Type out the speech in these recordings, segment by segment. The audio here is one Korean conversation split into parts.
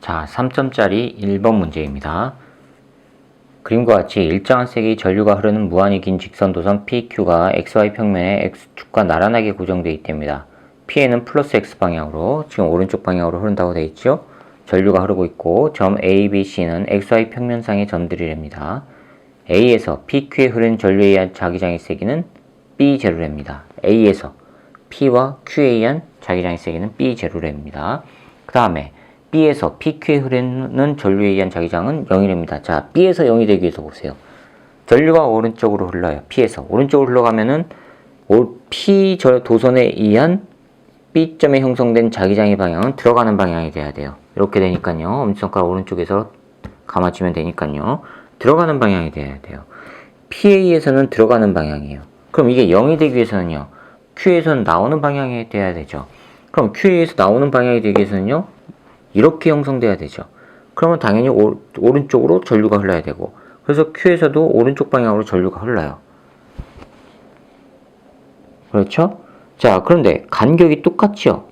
자, 3점짜리 1번 문제입니다. 그림과 같이 일정한 세기의 전류가 흐르는 무한히 긴 직선도선 PQ가 XY 평면에 X축과 나란하게 고정되어 있답니다. P에는 플러스 X 방향으로, 지금 오른쪽 방향으로 흐른다고 되어 있죠? 전류가 흐르고 있고, 점 A, B, C는 XY 평면상의 점들이랍니다. A에서 PQ에 흐르는 전류에 의한 자기장의 세기는 B0랍니다. A에서 P와 Q에 의한 자기장의 세기는 B0랍니다. 그 다음에 B에서 PQ에 흐르는 전류에 의한 자기장은 0이랍니다. 자, B에서 0이 되기 위해서 보세요. 전류가 오른쪽으로 흘러요. P에서. 오른쪽으로 흘러가면은 P 도선에 의한 B점에 형성된 자기장의 방향은 들어가는 방향이 돼야 돼요. 이렇게 되니까요. 엄지손가락 오른쪽에서 감아주면 되니까요. 들어가는 방향이 돼야 돼요. PA에서는 들어가는 방향이에요. 그럼 이게 0이 되기 위해서는요. Q에서는 나오는 방향이 돼야 되죠. 그럼 Q에서 나오는 방향이 되기 위해서는요. 이렇게 형성돼야 되죠. 그러면 당연히 오른쪽으로 전류가 흘러야 되고, 그래서 Q에서도 오른쪽 방향으로 전류가 흘러요. 그렇죠? 자, 그런데 간격이 똑같죠?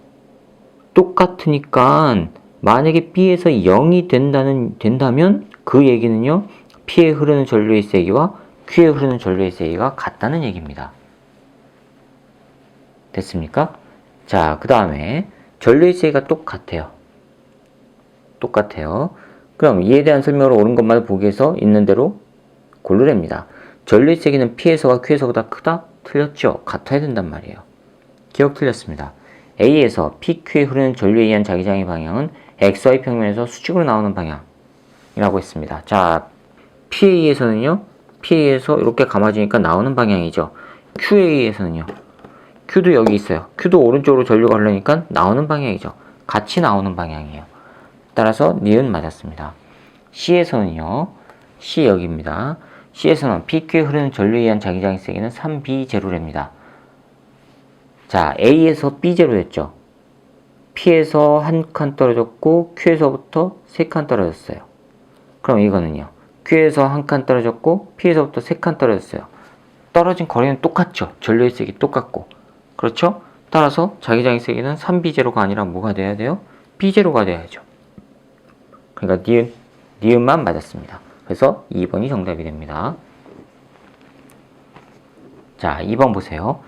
똑같으니까 만약에 B에서 0이 된다면 그 얘기는요. P에 흐르는 전류의 세기와 Q에 흐르는 전류의 세기가 같다는 얘기입니다. 됐습니까? 자, 그 다음에 전류의 세기가 똑같아요. 그럼 이에 대한 설명을 옳은 것만 보기에서 있는 대로 고르랍니다. 전류의 세기는 P에서가 Q에서보다 크다? 틀렸죠? 같아야 된단 말이에요. 기억 틀렸습니다. A에서 PQ에 흐르는 전류에 의한 자기장의 방향은 XY 평면에서 수직으로 나오는 방향이라고 했습니다. 자, PA에서는요. PA에서 이렇게 감아주니까 나오는 방향이죠. QA에서는요. Q도 여기 있어요. Q도 오른쪽으로 전류가 흐르니까 나오는 방향이죠. 같이 나오는 방향이에요. 따라서 니은 맞았습니다. C에서는요. C 여기입니다. C에서는 PQ에 흐르는 전류에 의한 자기장의 세기는 3B0랍니다. 자, A에서 B0였죠. P에서 한 칸 떨어졌고 Q에서부터 3칸 떨어졌어요. 그럼 이거는요. Q에서 한 칸 떨어졌고 P에서부터 3칸 떨어졌어요. 떨어진 거리는 똑같죠. 전류의 세기 똑같고. 그렇죠? 따라서 자기장의 세기는 3B0가 아니라 뭐가 돼야 돼요? B0가 돼야죠. 그러니까 니은만 맞았습니다. 그래서 2번이 정답이 됩니다. 자, 2번 보세요.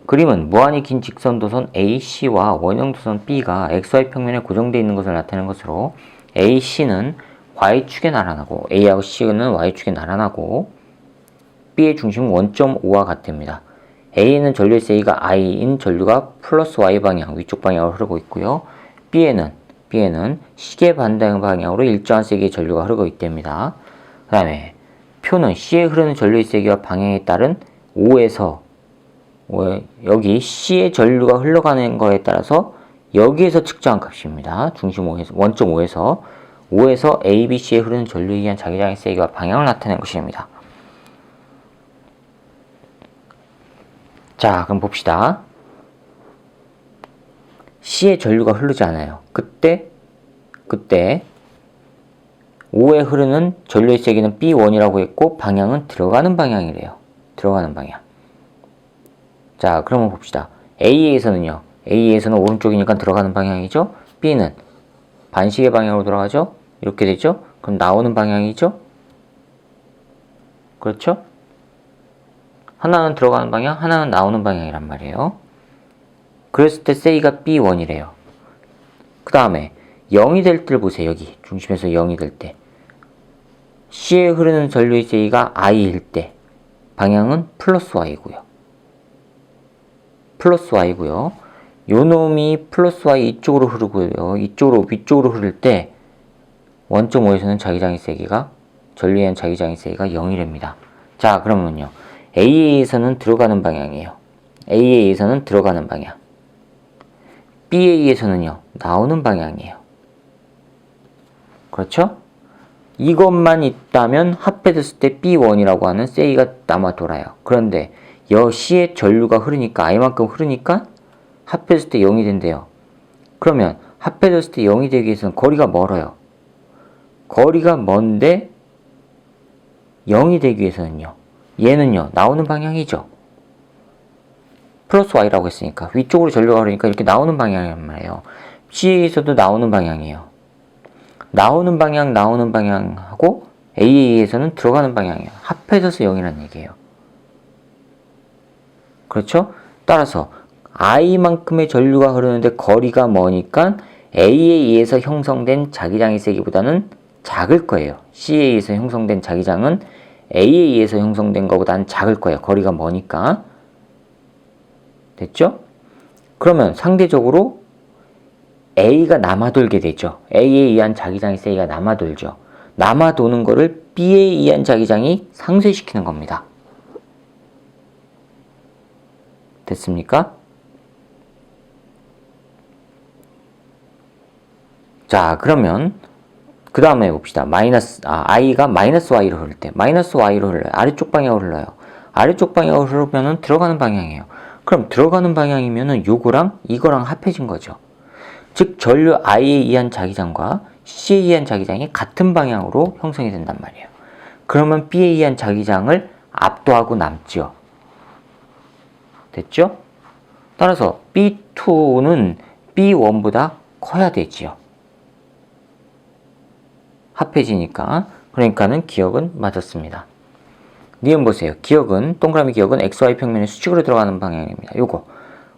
그림은 무한히 긴 직선도선 AC와 원형도선 B가 XY 평면에 고정되어 있는 것을 나타내는 것으로 AC는 Y축에 나란하고 A하고 C는 Y축에 나란하고 B의 중심은 원점 O와 같답니다. A에는 전류의 세기가 I인 전류가 플러스 Y 방향, 위쪽 방향으로 흐르고 있고요. B에는 시계 반대 방향으로 일정한 세기의 전류가 흐르고 있답니다. 그 다음에 표는 C에 흐르는 전류의 세기와 방향에 따른 O에서 여기 C의 전류가 흘러가는 거에 따라서 여기에서 측정한 값입니다. 중심 5에서, 원점 5에서 A, B, C에 흐르는 전류에 의한 자기장의 세기와 방향을 나타낸 것입니다. 자, 그럼 봅시다. C에 전류가 흐르지 않아요. 그때 5에 흐르는 전류의 세기는 B1이라고 했고 방향은 들어가는 방향이래요. 들어가는 방향. 자, 그러면 봅시다. A에서는요. A에서는 오른쪽이니까 들어가는 방향이죠. B는 반시계 방향으로 돌아가죠. 이렇게 되죠. 그럼 나오는 방향이죠. 그렇죠? 하나는 들어가는 방향, 하나는 나오는 방향이란 말이에요. 그랬을 때 세이가 B1이래요. 그 다음에 0이 될 때를 보세요. 여기 중심에서 0이 될 때 C에 흐르는 전류의 세이가 I일 때 방향은 플러스 Y고요. 요 놈이 플러스 Y 이쪽으로 흐르고요. 위쪽으로 흐를 때 원점 5에서는 자기장의 세기가 전류에 의한 자기장의 세기가 0이랍니다. 자, 그러면요. A에서는 들어가는 방향이에요. A에서는 들어가는 방향. B에서는요. 나오는 방향이에요. 그렇죠? 이것만 있다면 합해졌을 때 B1이라고 하는 세이가 남아 돌아요. 그런데 C의 전류가 흐르니까 I만큼 흐르니까 합해졌을 때 0이 된대요. 그러면 합해졌을 때 0이 되기 위해서는 거리가 멀어요. 거리가 먼데 0이 되기 위해서는요. 얘는요. 나오는 방향이죠. 플러스 Y라고 했으니까 위쪽으로 전류가 흐르니까 이렇게 나오는 방향이란 말이에요. C에서도 나오는 방향이에요. 나오는 방향하고 AA에서는 들어가는 방향이에요. 합해져서 0이라는 얘기예요. 그렇죠? 따라서 I만큼의 전류가 흐르는데 거리가 머니까 AA에서 형성된 자기장의 세기보다는 작을 거예요. CA에서 형성된 자기장은 AA에서 형성된 것보다는 작을 거예요. 거리가 머니까. 됐죠? 그러면 상대적으로 A가 남아돌게 되죠. A에 의한 자기장의 세기가 남아돌죠. 남아도는 거를 B에 의한 자기장이 상쇄시키는 겁니다. 됐습니까? 자, 그러면 그 다음에 봅시다. I가 마이너스 Y로 흐를 때 마이너스 Y로 흘러요. 아래쪽 방향으로 흘러요. 아래쪽 방향으로 흐르면 들어가는 방향이에요. 그럼 들어가는 방향이면은 요거랑 이거랑 합해진 거죠. 즉 전류 I에 의한 자기장과 C에 의한 자기장이 같은 방향으로 형성이 된단 말이에요. 그러면 B에 의한 자기장을 압도하고 남죠. 됐죠? 따라서 B2는 B1보다 커야 되지요. 합해지니까. 그러니까는 기억은 맞았습니다. 니은 보세요. 기억은, 동그라미 기억은 XY 평면의 수직으로 들어가는 방향입니다. 요거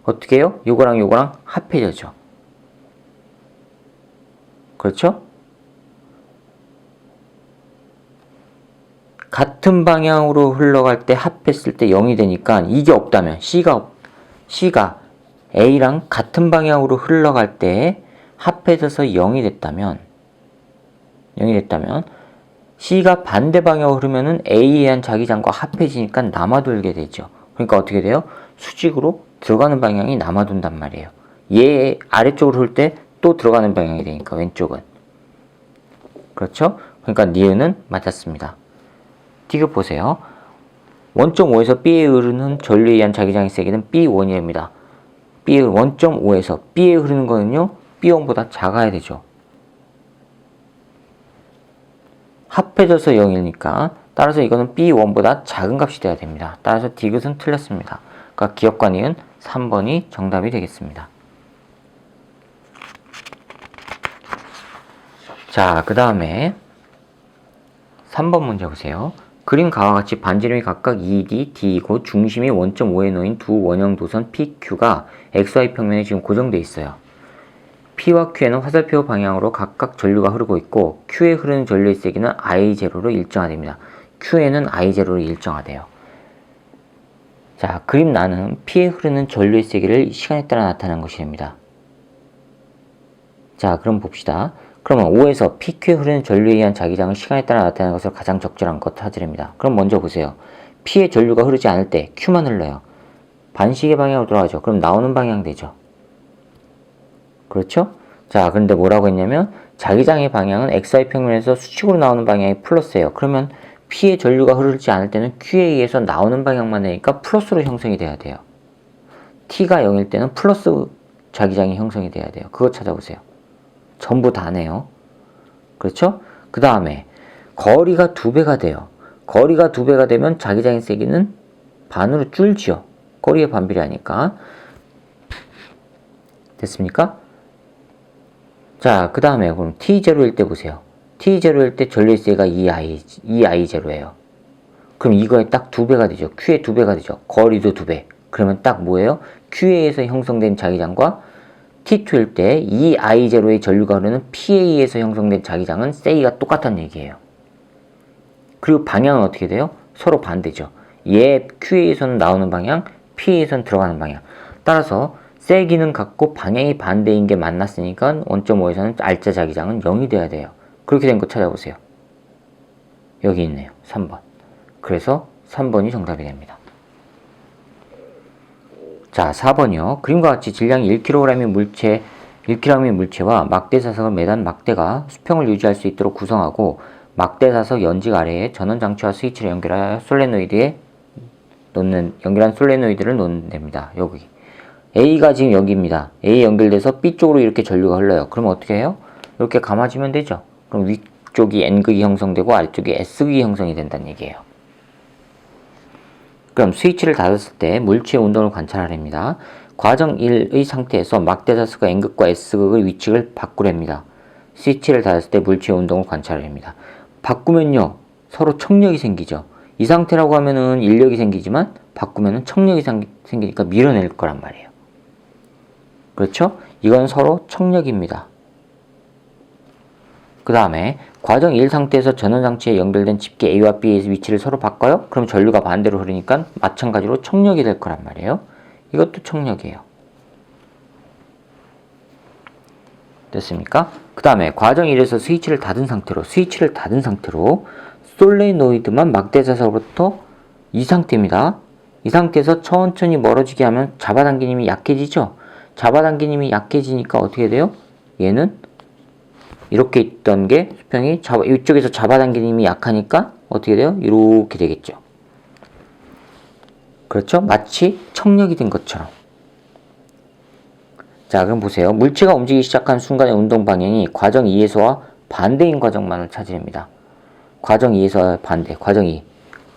어떻게 해요? 요거랑 합해져죠. 그렇죠? 같은 방향으로 흘러갈 때 합했을 때 0이 되니까 이게 없다면 C가 A랑 같은 방향으로 흘러갈 때 합해져서 0이 됐다면 C가 반대 방향으로 흐르면은 A에 의한 자기장과 합해지니까 남아돌게 되죠. 그러니까 어떻게 돼요? 수직으로 들어가는 방향이 남아돈단 말이에요. 얘 아래쪽으로 흐를 때 또 들어가는 방향이 되니까 왼쪽은. 그렇죠? 그러니까 니은은 맞았습니다. 디귿 보세요. 원점5에서 B에 흐르는 전류에 의한 자기장의 세기는 B1입니다. 원점5에서 B에 흐르는 거는요, B1보다 작아야 되죠. 합해져서 0이니까 따라서 이거는 B1보다 작은 값이 돼야 됩니다. 따라서 디귿은 틀렸습니다. 그러니까 기억과 니은 3번이 정답이 되겠습니다. 자, 그 다음에 3번 문제 보세요. 그림 가와 같이 반지름이 각각 2D, D이고 중심이 원점 5에 놓인 두 원형 도선 PQ가 XY 평면에 지금 고정되어 있어요. P와 Q에는 화살표 방향으로 각각 전류가 흐르고 있고 Q에 흐르는 전류의 세기는 I0로 일정화됩니다. Q에는 I0로 일정화돼요. 자, 그림 나는 P에 흐르는 전류의 세기를 시간에 따라 나타내는 것이 됩니다. 자, 그럼 봅시다. 그러면 5에서 PQ에 흐르는 전류에 의한 자기장을 시간에 따라 나타내는 것을 가장 적절한 것 찾으랍니다. 그럼 먼저 보세요. P에 전류가 흐르지 않을 때 Q만 흘러요. 반시계 방향으로 돌아가죠. 그럼 나오는 방향 되죠. 그렇죠? 자, 그런데 뭐라고 했냐면 자기장의 방향은 XY 평면에서 수직으로 나오는 방향이 플러스예요. 그러면 P에 전류가 흐르지 않을 때는 Q에 의해서 나오는 방향만 되니까 플러스로 형성이 돼야 돼요. T가 0일 때는 플러스 자기장이 형성이 돼야 돼요. 그거 찾아보세요. 전부 다네요. 그렇죠? 그 다음에 거리가 2배가 돼요. 거리가 2배가 되면 자기장의 세기는 반으로 줄지요. 거리에 반비례하니까. 됐습니까? 자, 그 다음에 그럼 T0일 때 보세요. T0일 때 전류의 세기가 2I0예요. 그럼 이거에 딱 2배가 되죠. Q에 2배가 되죠. 거리도 2배. 그러면 딱 뭐예요? Q에서 형성된 자기장과 T2일 때 2I0의 전류가 흐르는 PA에서 형성된 자기장은 세기가 똑같다는 얘기예요. 그리고 방향은 어떻게 돼요? 서로 반대죠. 얘 QA에서는 나오는 방향, PA에서는 들어가는 방향. 따라서 세기는 같고 방향이 반대인 게 만났으니까 원점 5에서는 알짜 자기장은 0이 돼야 돼요. 그렇게 된 거 찾아보세요. 여기 있네요. 3번. 그래서 3번이 정답이 됩니다. 자, 4번이요. 그림과 같이 질량이 1kg의 물체와 막대 사석을 매단 막대가 수평을 유지할 수 있도록 구성하고 막대 사석 연직 아래에 전원 장치와 스위치를 연결한 솔레노이드를 놓는 됩니다. 여기. A가 지금 여기입니다. A 연결돼서 B 쪽으로 이렇게 전류가 흘러요. 그럼 어떻게 해요? 이렇게 감아주면 되죠. 그럼 위쪽이 N극이 형성되고 아래쪽이 S극이 형성이 된다는 얘기예요. 그럼 스위치를 닫았을 때 물체의 운동을 관찰하랍니다. 과정 1의 상태에서 막대 자석의 N극과 S극의 위치를 바꾸랍니다. 스위치를 닫았을 때 물체의 운동을 관찰합니다. 바꾸면요, 서로 청력이 생기죠. 이 상태라고 하면은 인력이 생기지만 바꾸면은 청력이 생기니까 밀어낼 거란 말이에요. 그렇죠? 이건 서로 청력입니다. 그 다음에 과정 1 상태에서 전원장치에 연결된 집게 A와 B의 위치를 서로 바꿔요? 그럼 전류가 반대로 흐르니까 마찬가지로 청력이 될 거란 말이에요. 이것도 청력이에요. 됐습니까? 그 다음에 과정 1에서 스위치를 닫은 상태로 솔레노이드만 막대 자석으로부터 이 상태입니다. 이 상태에서 천천히 멀어지게 하면 잡아당긴 힘이 약해지죠? 잡아당긴 힘이 약해지니까 어떻게 돼요? 얘는 이렇게 있던 게 수평이 이쪽에서 잡아당긴 힘이 약하니까 어떻게 돼요? 이렇게 되겠죠. 그렇죠? 마치 청력이 된 것처럼. 자, 그럼 보세요. 물체가 움직이기 시작한 순간의 운동 방향이 과정 2에서와 반대인 과정만을 차지합니다. 과정 2에서와 반대. 과정 2.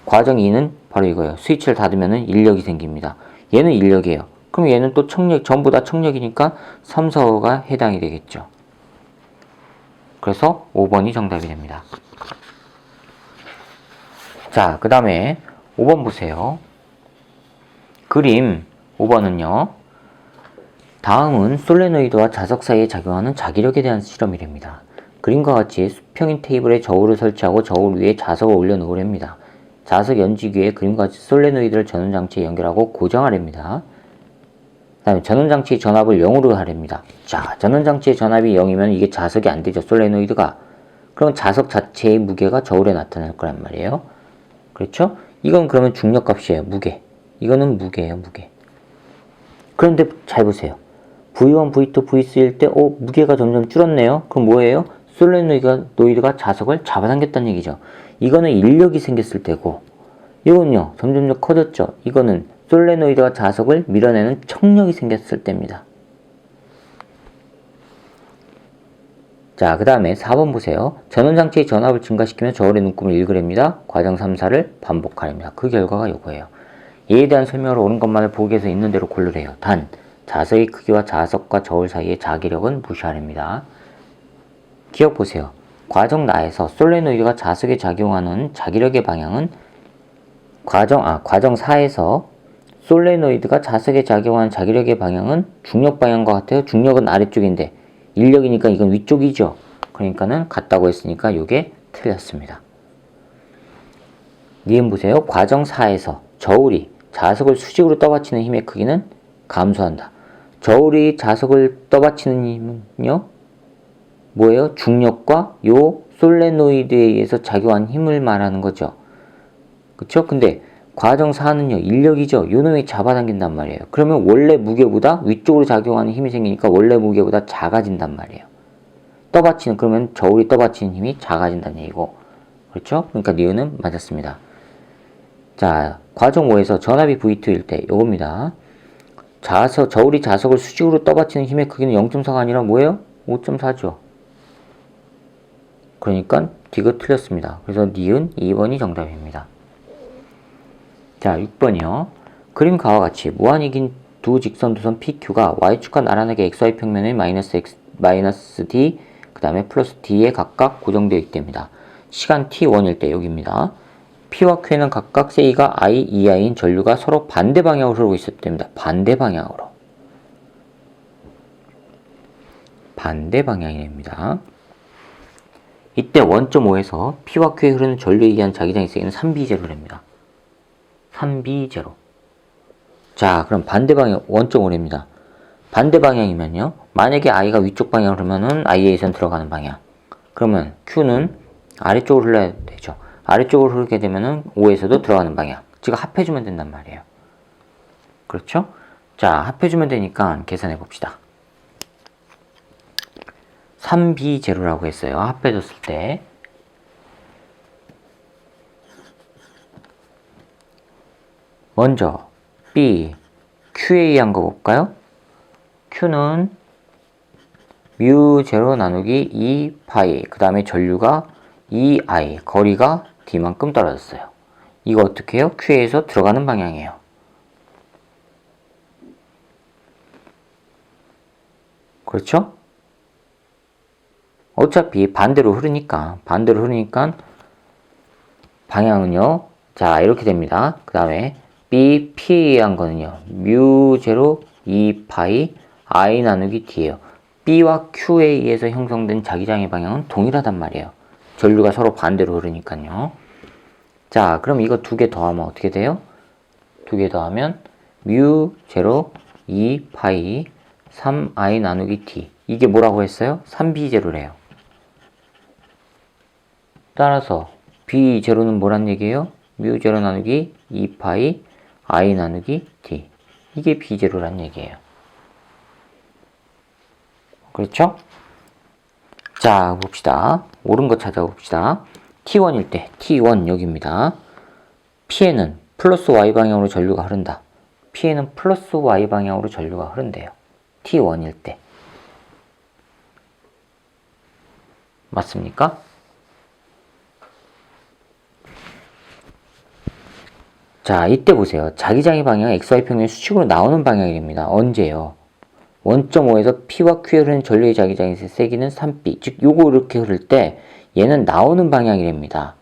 과정 2는 바로 이거예요. 스위치를 닫으면 인력이 생깁니다. 얘는 인력이에요. 그럼 얘는 또 청력, 전부 다 청력이니까 3, 4, 5가 해당이 되겠죠. 그래서 5번이 정답이 됩니다. 자, 그 다음에 5번 보세요. 그림 5번은요. 다음은 솔레노이드와 자석 사이에 작용하는 자기력에 대한 실험이랍니다. 그림과 같이 수평인 테이블에 저울을 설치하고 저울 위에 자석을 올려놓으랍니다. 자석 연지기에 그림과 같이 솔레노이드를 전원장치에 연결하고 고정하랍니다. 그 다음에 전원장치 전압을 0으로 하랍니다. 자, 전원장치의 전압이 0이면 이게 자석이 안 되죠. 솔레노이드가. 그럼 자석 자체의 무게가 저울에 나타날 거란 말이에요. 그렇죠? 이건 그러면 중력값이에요. 무게. 이거는 무게예요. 무게. 그런데 잘 보세요. V1, V2, V3일 때 무게가 점점 줄었네요. 그럼 뭐예요? 솔레노이드가 자석을 잡아당겼다는 얘기죠. 이거는 인력이 생겼을 때고 이건요. 점점 커졌죠. 이거는 솔레노이드가 자석을 밀어내는 청력이 생겼을 때입니다. 자, 그 다음에 4번 보세요. 전원장치의 전압을 증가시키면 저울의 눈금을 읽으랍니다. 과정 3, 4를 반복하랍니다. 그 결과가 이거예요. 이에 대한 설명을 옳은 것만을 보기에서 있는 대로 고르래요. 단, 자석의 크기와 자석과 저울 사이의 자기력은 무시하랍니다. 기억 보세요. 과정 나에서 솔레노이드가 자석에 작용하는 자기력의 방향은 과정 4에서 솔레노이드가 자석에 작용하는 자기력의 방향은 중력 방향과 같아요. 중력은 아래쪽인데 인력이니까 이건 위쪽이죠. 그러니까는 같다고 했으니까 이게 틀렸습니다. 니은 보세요. 과정 4에서 저울이 자석을 수직으로 떠받치는 힘의 크기는 감소한다. 저울이 자석을 떠받치는 힘은요? 뭐예요? 중력과 요 솔레노이드에 의해서 작용한 힘을 말하는 거죠. 그쵸? 근데 과정 4는요. 인력이죠. 요 놈이 잡아당긴단 말이에요. 그러면 원래 무게보다 위쪽으로 작용하는 힘이 생기니까 원래 무게보다 작아진단 말이에요. 그러면 저울이 떠받치는 힘이 작아진다는 얘기고. 그렇죠? 그러니까 니은은 맞았습니다. 자, 과정 5에서 전압이 V2일 때 요겁니다. 저울이 자석을 수직으로 떠받치는 힘의 크기는 0.4가 아니라 뭐예요? 5.4죠. 그러니까 D가 틀렸습니다. 그래서 니은 2번이 정답입니다. 자, 6번이요. 그림과 같이 무한히 긴 두 직선도선 PQ가 Y축과 나란하게 XY 평면에 마이너스 D, 그 다음에 플러스 D에 각각 고정되어 있답니다. 시간 T1일 때 여기입니다. P와 Q에는 각각 세이가 I, EI인 전류가 서로 반대 방향으로 흐르고 있었답니다. 반대 방향으로. 반대 방향입니다. 이때 원점 5에서 P와 Q에 흐르는 전류에 의한 자기장의 세기는 3B0랍니다. 3B0. 자, 그럼 반대 방향 원점 5랍니다. 반대 방향이면요. 만약에 I가 위쪽 방향으로 흐르면은 IA에선 들어가는 방향. 그러면 Q는 아래쪽으로 흘러야 되죠. 아래쪽으로 흐르게 되면은 5에서도 들어가는 방향. 즉 합해주면 된단 말이에요. 그렇죠? 자, 합해주면 되니까 계산해 봅시다. 3B0라고 했어요. 합해줬을 때. 먼저 B, Q에 의한 거 볼까요? Q는 μ0 나누기 2파이, 그 다음에 전류가 2I, 거리가 D만큼 떨어졌어요. 이거 어떻게 해요? Q에서 들어가는 방향이에요. 그렇죠? 어차피 반대로 흐르니까 방향은요. 자, 이렇게 됩니다. 그 다음에 B, P에 의한 거는요. 뮤 제로 2파이 I 나누기 D예요. B와 Q에 의해서 형성된 자기장의 방향은 동일하단 말이에요. 전류가 서로 반대로 흐르니까요. 자, 그럼 이거 두 개 더하면 어떻게 돼요? 두 개 더하면 뮤 제로 2파이 3I 나누기 D. 이게 뭐라고 했어요? 3B0래요. 따라서 B0는 뭐란 얘기예요? 뮤0 나누기 2파이 I 나누기 D. 이게 B0란 얘기예요. 그렇죠? 자, 봅시다. 옳은 거 찾아봅시다. T1일 때, T1 여기입니다. P에는 플러스 Y 방향으로 전류가 흐른다. P에는 플러스 Y 방향으로 전류가 흐른대요. T1일 때. 맞습니까? 자, 이때 보세요. 자기장의 방향은 XY 평면의 수직으로 나오는 방향이 됩니다. 언제요? 원점 O에서 P와 Q에 흐르는 전류의 자기장의 세기는 3B. 즉, 요거 이렇게 흐를 때 얘는 나오는 방향이 됩니다.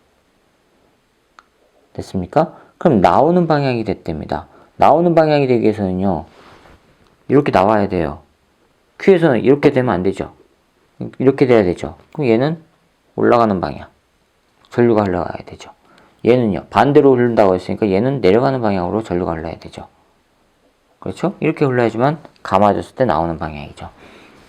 됐습니까? 그럼 나오는 방향이 됐답니다. 나오는 방향이 되기 위해서는요. 이렇게 나와야 돼요. Q에서는 이렇게 되면 안 되죠. 이렇게 돼야 되죠. 그럼 얘는 올라가는 방향. 전류가 흘러가야 되죠. 얘는요. 반대로 흐른다고 했으니까 얘는 내려가는 방향으로 전류가 흘러야 되죠. 그렇죠? 이렇게 흘러야지만 감아줬을 때 나오는 방향이죠.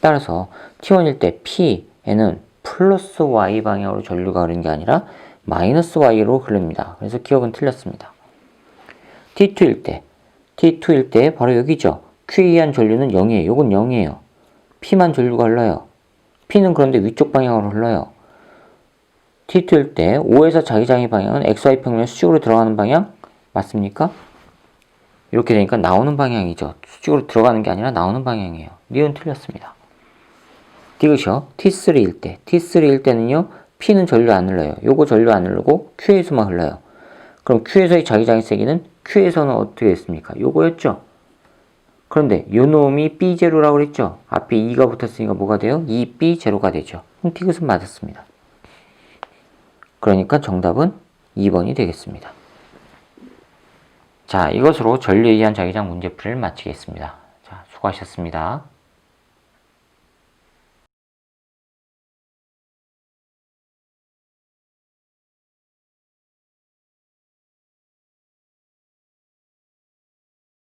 따라서 T1일 때 P에는 플러스 Y 방향으로 전류가 흐르는 게 아니라 마이너스 Y로 흐릅니다. 그래서 기억은 틀렸습니다. T2일 때 바로 여기죠. Q에 의한 전류는 0이에요. 요건 0이에요. P만 전류가 흘러요. P는 그런데 위쪽 방향으로 흘러요. T2일 때 O에서 자기장의 방향은 XY 평면 수직으로 들어가는 방향 맞습니까? 이렇게 되니까 나오는 방향이죠. 수직으로 들어가는 게 아니라 나오는 방향이에요. 니은 틀렸습니다. 디귿이요. T3일 때는요. P는 전류 안 흘러요. 요거 전류 안 흐르고 Q에서만 흘러요. 그럼 Q에서의 자기장의 세기는 Q에서는 어떻게 됐습니까? 요거였죠. 그런데 요 놈이 B0라고 그랬죠. 앞에 2가 붙었으니까 뭐가 돼요? 2B0가 되죠. 그럼 디귿은 맞았습니다. 그러니까 정답은 2번이 되겠습니다. 자, 이것으로 전류에 의한 자기장 문제풀이를 마치겠습니다. 자, 수고하셨습니다.